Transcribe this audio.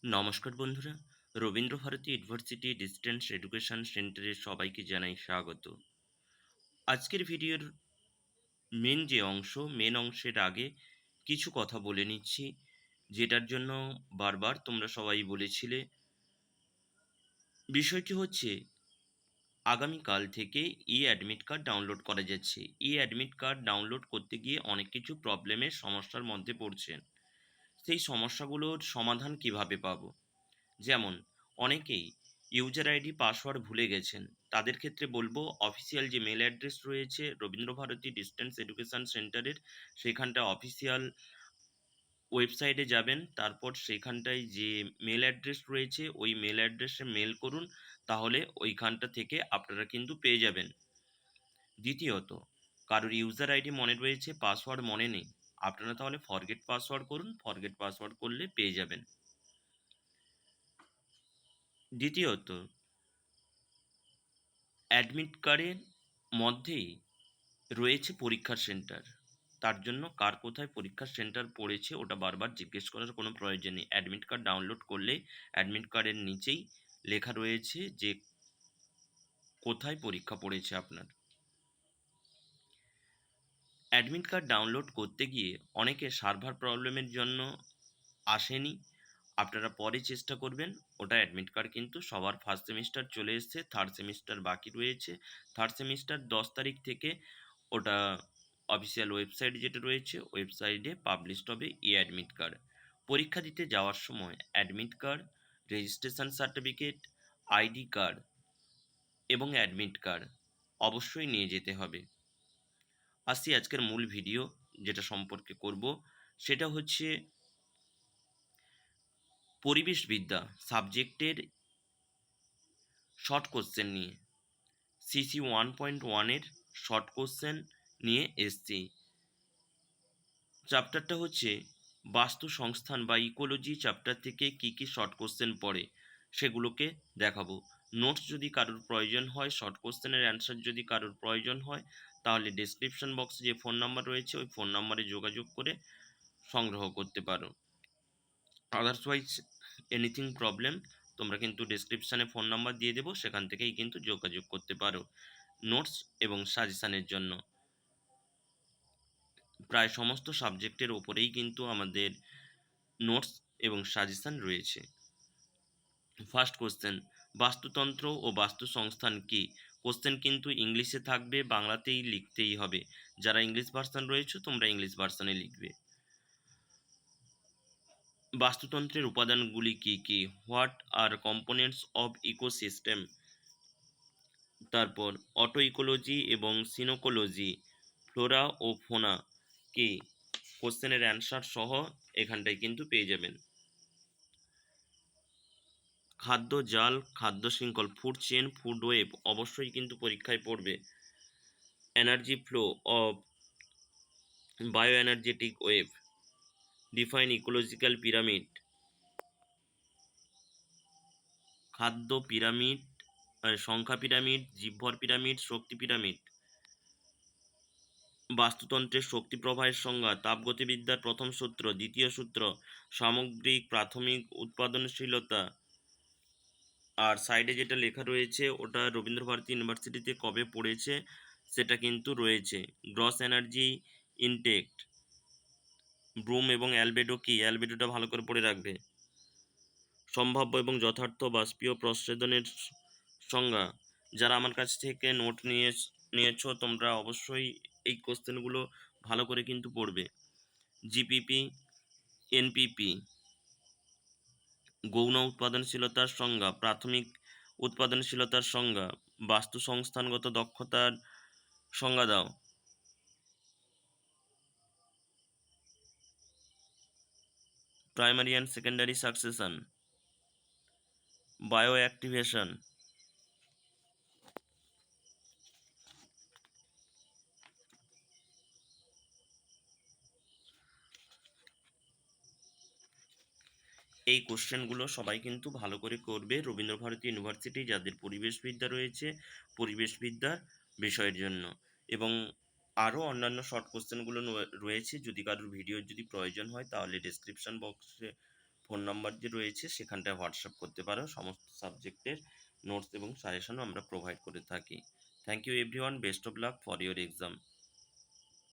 নমস্কার বন্ধুরা, Rabindra Bharati university distance education সেন্টারে সবাইকে জানাই স্বাগত। আজকের ভিডিওর মেন অংশের আগে কিছু কথা বলে নিচ্ছি, যেটার জন্য বারবার তোমরা সবাই বলেছিলে। বিষয়টি হচ্ছে, আগামীকাল থেকে অ্যাডমিট কার্ড ডাউনলোড করা যাচ্ছে। অ্যাডমিট কার্ড ডাউনলোড করতে গিয়ে অনেক কিছু প্রবলেমের সমস্যার মধ্যে পড়ছেন। সেই সমস্যাগুলোর সমাধান কিভাবে পাবো? যেমন, অনেকেই ইউজার আইডি পাসওয়ার্ড ভুলে গেছেন। তাদের ক্ষেত্রে বলবো, অফিসিয়াল যে মেল অ্যাড্রেস রয়েছে রবীন্দ্রভারতী ডিস্টেন্স এডুকেশন সেন্টারের, সেখানটা অফিসিয়াল ওয়েবসাইটে যাবেন। তারপর সেখানটায় যে মেল অ্যাড্রেস রয়েছে ওই মেল অ্যাড্রেসে মেল করুন, তাহলে ওইখানটা থেকে আপনারা কিন্তু পেয়ে যাবেন। দ্বিতীয়ত, কারোর ইউজার আইডি মনে রয়েছে, পাসওয়ার্ড মনে নেই, আপনারা তাহলে ফরগেট পাসওয়ার্ড করুন। ফরগেট পাসওয়ার্ড করলে পেয়ে যাবেন। দ্বিতীয়ত, অ্যাডমিট কার্ডের মধ্যেই রয়েছে পরীক্ষার সেন্টার। তার জন্য কার কোথায় পরীক্ষার সেন্টার পড়েছে ওটা বারবার জিজ্ঞেস করার কোনো প্রয়োজন নেই। অ্যাডমিট কার্ড ডাউনলোড করলেই অ্যাডমিট কার্ডের নিচেই লেখা রয়েছে যে কোথায় পরীক্ষা পড়েছে আপনার। অ্যাডমিট কার্ড ডাউনলোড করতে গিয়ে অনেকে সার্ভার প্রবলেমের জন্য আসেনি। আপনারা পরে চেষ্টা করবেন। ওটা অ্যাডমিট কার্ড কিন্তু সবার ফার্স্ট সেমিস্টার চলে এসছে, থার্ড সেমিস্টার বাকি রয়েছে। থার্ড সেমিস্টার 10 তারিখ থেকে ওটা অফিসিয়াল ওয়েবসাইট যেটা রয়েছে ওয়েবসাইটে পাবলিশড হবে অ্যাডমিট কার্ড। পরীক্ষা দিতে যাওয়ার সময় admit card, registration certificate, ID card এবং অ্যাডমিট কার্ড অবশ্যই নিয়ে যেতে হবে। আসছি আজকের মূল ভিডিও যেটা সম্পর্কে করব, সেটা হচ্ছে পরিবেশবিদ্যা সাবজেক্টের শর্ট কোশ্চেন নিয়ে। সিসি 1.1-এর শর্ট কোশ্চেন নিয়ে এসছি। চ্যাপ্টারটা হচ্ছে বাস্তু সংস্থান বা ইকোলজি চ্যাপ্টার থেকে কি কি শর্ট কোশ্চেন পড়ে সেগুলোকে দেখাবো। নোটস যদি কারোর প্রয়োজন হয়, শর্ট কোশ্চেনের অ্যান্সার যদি কারোর প্রয়োজন হয়, তাহলে ডেসক্রিপশন বক্সে যে ফোন নাম্বার রয়েছে ওই ফোন নাম্বারে যোগাযোগ করে সংগ্রহ করতে পারো। আদারওয়াইজ এনিথিং প্রবলেম, তোমরা কিন্তু ডেসক্রিপশানে ফোন নাম্বার দিয়ে দেবো, সেখান থেকেই কিন্তু যোগাযোগ করতে পারো নোটস এবং সাজেশানের জন্য। প্রায় সমস্ত সাবজেক্টের ওপরেই কিন্তু আমাদের নোটস এবং সাজেশান রয়েছে। ফার্স্ট কোশ্চেন, বাস্তুতন্ত্র ও বাস্তু সংস্থান কি? কোশ্চেন কিন্তু ইংলিশে থাকবে, বাংলাতেই লিখতেই হবে। যারা ইংলিশ ভার্সন রয়েছে তোমরা ইংলিশ ভার্সনে লিখবে। বাস্তুতন্ত্রের উপাদানগুলি কি কি? What are components of ecosystem? তারপর অটো ইকোলজি এবং সিনোকোলজি, ফ্লোরা ও ফোনা কি? কোশ্চেনের অ্যান্সার সহ এখানটায় কিন্তু পেয়ে যাবেন। খাদ্য জাল, খাদ্য শৃঙ্খল, ফুড চেন, ফুড ওয়েব অবশ্যই কিন্তু পরীক্ষায় পড়বে। Energy flow of bio energetic wave, define ecological pyramid, খাদ্য পিরামিড, সংখ্যা পিরামিড, জীবভর পিরামিড, শক্তি পিরামিড। বাস্তুতন্ত্রের শক্তি প্রবাহের সংজ্ঞা, তাপগতিবিদ্যার প্রথম সূত্র, দ্বিতীয় সূত্র, সামগ্রিক প্রাথমিক উৎপাদনশীলতা। আর সাইডে যেটা লেখা রয়েছে ওটা রবীন্দ্রভারতী ইউনিভার্সিটিতে কবে পড়েছে সেটা কিন্তু রয়েছে। গ্রস এনার্জি ইনটেক্ট, ব্রুম এবং অ্যালবেডো কি? অ্যালবেডোটা ভালো করে পড়ে রাখবে। সম্ভাব্য এবং যথার্থ বাষ্পীয় প্রচ্ছেদনের সংজ্ঞা। যারা আমার কাছ থেকে নোট নিয়েছো তোমরা অবশ্যই এই কোশ্চেনগুলো ভালো করে কিন্তু পড়বে। জিপিপি, এনপিপি, গৌণ উৎপাদনশীলতার সংজ্ঞা, প্রাথমিক উৎপাদনশীলতার সংজ্ঞা, বাস্তু সংস্থানগত দক্ষতার সংজ্ঞা দাও। Primary and secondary succession, bio activation. এই কোশ্চেনগুলো সবাই কিন্তু ভালো করে করবে রবীন্দ্রভারতী ইউনিভার্সিটি যাদের পরিবেশবিদ্যা রয়েছে, পরিবেশবিদ্যার বিষয়ের জন্য। এবং আরও অন্যান্য শর্ট কোশ্চেনগুলো রয়েছে, যদি কারোর ভিডিওর যদি প্রয়োজন হয় তাহলে ডেসক্রিপশন বক্সে ফোন নাম্বার যে রয়েছে সেখানটায় হোয়াটসঅ্যাপ করতে পারো। সমস্ত সাবজেক্টের নোটস এবং সাজেশনও আমরা প্রোভাইড করে থাকি। Thank you everyone, best of luck for your exam.